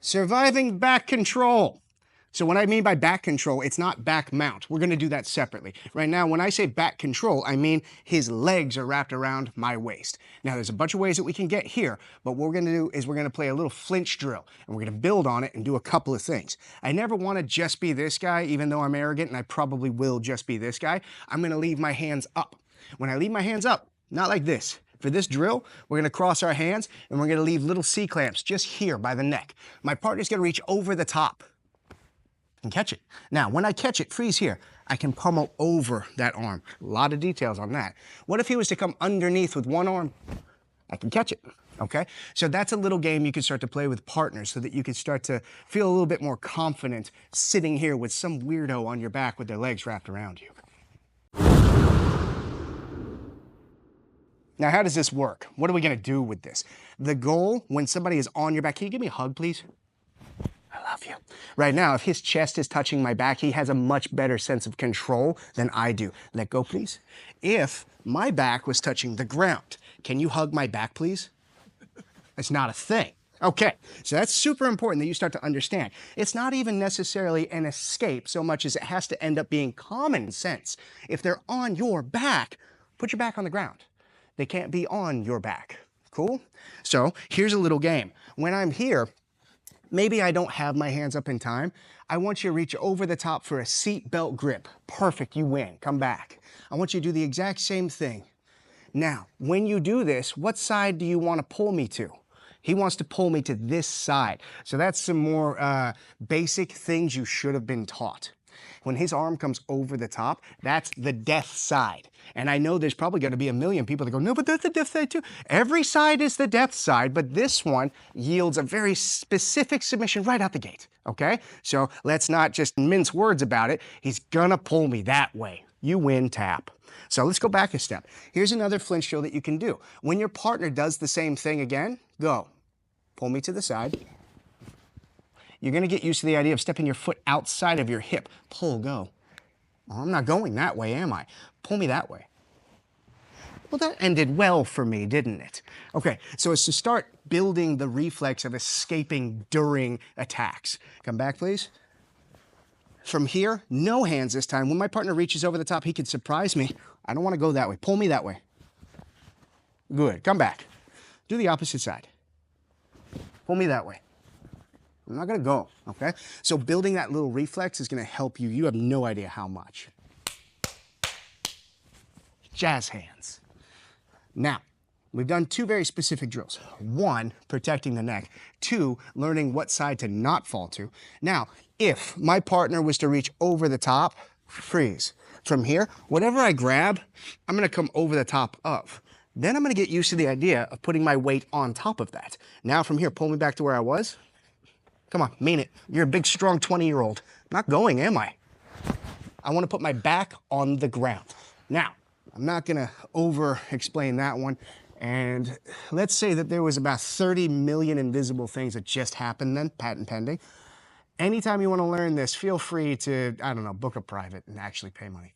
Surviving back control. So what I mean by back control, it's not back mount. We're gonna do that separately. Right now, when I say back control, I mean his legs are wrapped around my waist. Now, there's a bunch of ways that we can get here, but what we're gonna do is we're gonna play a little flinch drill, and we're gonna build on it and do a couple of things. I never wanna just be this guy, even though I'm arrogant, and I probably will just be this guy. I'm gonna leave my hands up. When I leave my hands up, not like this. For this drill, we're gonna cross our hands, and we're gonna leave little C-clamps just here by the neck. My partner's gonna reach over the top and catch it. Now, when I catch it, freeze here. I can pummel over that arm. A lot of details on that. What if he was to come underneath with one arm? I can catch it, okay? So that's a little game you can start to play with partners so that you can start to feel a little bit more confident sitting here with some weirdo on your back with their legs wrapped around you. Now, how does this work? What are we gonna do with this? The goal, when somebody is on your back, can you give me a hug, please? I love you. Right now, if his chest is touching my back, he has a much better sense of control than I do. Let go, please. If my back was touching the ground, can you hug my back, please? It's not a thing. Okay, so that's super important that you start to understand. It's not even necessarily an escape so much as it has to end up being common sense. If they're on your back, put your back on the ground. They can't be on your back. Cool? So here's a little game. When I'm here, maybe I don't have my hands up in time. I want you to reach over the top for a seat belt grip. Perfect, you win. Come back. I want you to do the exact same thing. Now, when you do this, what side do you want to pull me to? He wants to pull me to this side. So that's some more basic things you should have been taught. When his arm comes over the top, that's the death side. And I know there's probably going to be a million people that go, no, but that's the death side too. Every side is the death side, but this one yields a very specific submission right out the gate, okay? So let's not just mince words about it. He's gonna pull me that way. You win, tap. So let's go back a step. Here's another flinch drill that you can do. When your partner does the same thing again, go. Pull me to the side. You're gonna get used to the idea of stepping your foot outside of your hip. Pull, go. Oh, I'm not going that way, am I? Pull me that way. Well, that ended well for me, didn't it? Okay, so it's to start building the reflex of escaping during attacks. Come back, please. From here, no hands this time. When my partner reaches over the top, he can surprise me. I don't wanna go that way. Pull me that way. Good, come back. Do the opposite side. Pull me that way. I'm not gonna go, okay? So building that little reflex is gonna help you. You have no idea how much. Jazz hands. Now, we've done two very specific drills. One, protecting the neck. Two, learning what side to not fall to. Now, if my partner was to reach over the top, freeze. From here, whatever I grab, I'm gonna come over the top of. Then I'm gonna get used to the idea of putting my weight on top of that. Now from here, pull me back to where I was. Come on, mean it. You're a big, strong 20-year-old. Not going, am I? I want to put my back on the ground. Now, I'm not going to over-explain that one. And let's say that there was about 30 million invisible things that just happened then, patent pending. Anytime you want to learn this, feel free to, I don't know, book a private and actually pay money.